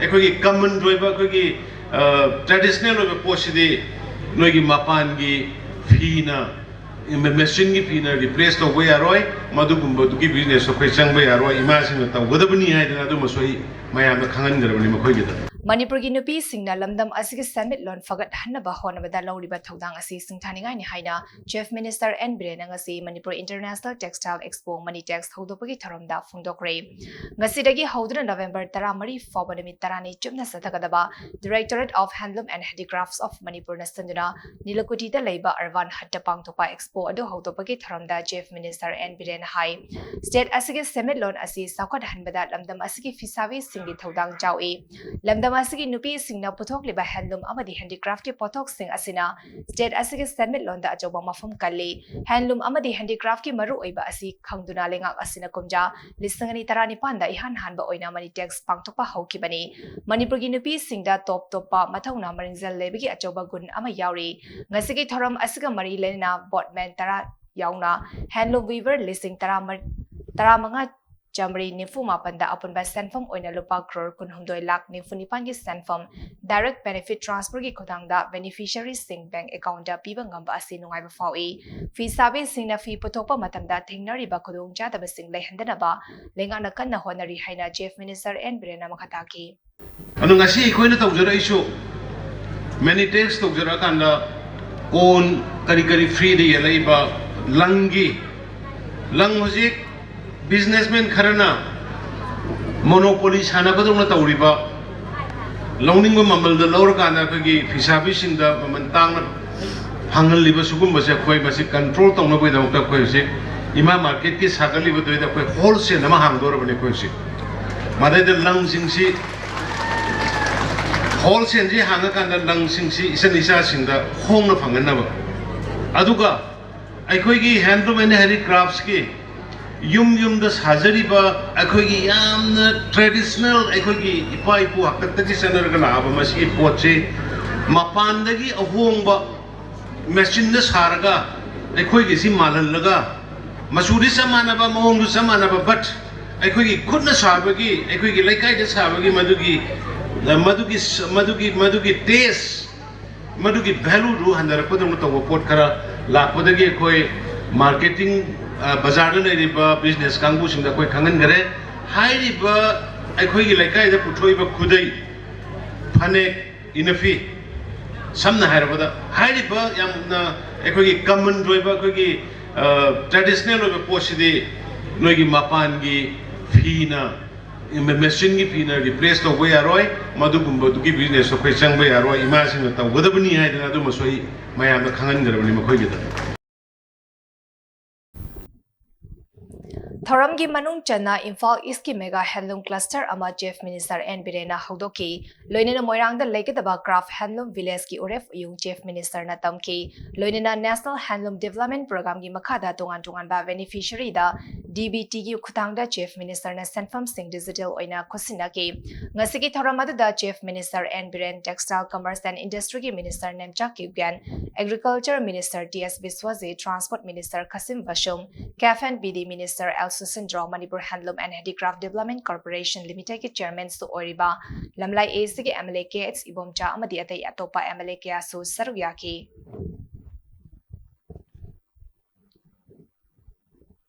ꯑꯩꯈꯣꯏꯒꯤ common ꯑꯣꯏꯕ ꯑꯩꯈꯣꯏꯒꯤ traditional ꯑꯣꯏꯕ ꯄꯣꯠꯁꯤꯗꯤ ꯅꯣꯏꯒꯤ ꯃꯄꯥꯟꯒꯤ ꯐꯤꯅ ꯃꯦꯆꯤꯟꯒꯤ ꯐꯤꯅ ꯔꯤꯄ꯭ꯂꯦꯁ ꯇꯧꯕ ꯌꯥꯔꯣꯏ ꯃꯗꯨꯒꯨꯝꯕꯗꯨꯒꯤ ꯕꯤꯖꯤꯅꯦꯁ ꯑꯩꯈꯣꯏ ꯆꯪꯕ ꯌꯥꯔꯣꯏ ꯏꯃꯥꯁꯤꯡꯅ ꯇꯧꯒꯗꯕꯅꯤ ꯍꯥꯏꯗꯅ ꯑꯗꯨꯃꯁꯨ ꯑꯩ ꯃꯌꯥꯝꯗ ꯈꯪꯍꯟꯒꯗꯕꯅꯤ ꯃꯈꯣꯏꯒꯤꯗ Manipurgi nupi singna lamdam asigi shenmitlon phagathannaba hotnaba louriba thoudang asi shingthaningaini haina Chief Minister N Biren ngasi Manipur International Textile Expo Manitex houdokpagi thoram da phongdokkhre ngasi dagi houduna November 13 fauba numit 10 chupna sathagadaba Directorate of Handloom and Handicrafts of Manipur na sanduna Nilakuti da leiba arvan hatta pangthopa expo adu houdokpagi thoram da Chief Minister N Biren hai State asigi shenmitlon asi sakhathanbada lamdam asigi fisawi singli thoudang chawi lamdam asigi nupi singna pothok liba handloom amadi handicraft pothok sing asina state asigi shenmitlon da ajoba mafum kalli handloom amadi handicraft ki maru oiba asi khangduna lenga asina kumja lisangani tarani panda ihan hanba oina mani tax pangtokpa hauki bani manipur gi nupi singda top topa mathauna maringzal lebigi ajoba gun ama yauri ngasigi thoram asiga mari lena botman tara yauna handloom weaver lising tara manga Jamri nifu mapanda apunba senfam oina lupa crore kunhumdoi lakh nifu nipan ki senfam direct benefit transfer ki khotang da beneficiary sing bank account da piba ngamba asi nungai ba fawi fi sabe sing na fi puthokpa matam da thingnari ba khudong cha da sing lehandana ba lenga na kan na honari haina Chief Minister N Biren na makhata ki anu ngasi ikoina tawjara isu many tax tawjara kanda on kari free de yalaiba lang hojik businessman kharana monopoly sana badung na tawriba lawning ba mamal da lawr kana kagi fisabi sinda mamantang hangal liba sugum ba se khoi ba se control tawna boi da ka khoi se ima market ki sagali ba doi da khoi wholesale na ma hang dor ba ne khoi se madai da lang sing si wholesale ji hanga kana lang sing si isa sinda khong na phangan na ba aduga ai khoi gi handloom and handicrafts ki yum da sajariba akhoi yamna traditional akhoi ipa ipu hakatagi sanar ga laba masi poche mapandagi ahongba machine da saraga akhoi gi si malallaga masuri samanaba mahongdu samanaba but akhoi gi khudna sabagi akhoi gi laikai da sabagi madugi taste madugi value ru handara podong to pot khara lakpadagi akhoi marketing bazar da leiriba business kangbu singda koi khangan gare hairiba akhoi gi laikai da puthoiba khudai phane inafi samna hairabada hairiba yamna akhoi gi common roiba akhoi gi traditional roiba posidi noigi mapan gi fina machine gi fina replace to boy aroi madugumba dugi business akhoi changba aroi imasing ta godabani haidana adu masoi mayam da khangan garabani makhoi gi da Thoram gi manung chana Imphal East ki mega handloom cluster ama Chief Minister N Biren na haudoki loinena moirang da lekedaba craft handloom village ki uref yung Chief Minister na tamki loinena National Handloom Development Program gi makhada tongan ba beneficiary da DBT gi khutang da Chief Minister na senfam sing digital oina khosina ki ngasi ki thoram da Chief Minister N Biren Textile Commerce and Industry ki Minister Nemchak Kibgan Agriculture Minister TS Biswazi Transport Minister Kasim Bashum CAF and BD Minister Sindro Manipur Handloom and Handicraft Development Corporation Limited ki chairman su oriba lamlai AC ki MLA KX Ibomcha amadi atai atopa MLA kya su saruyaki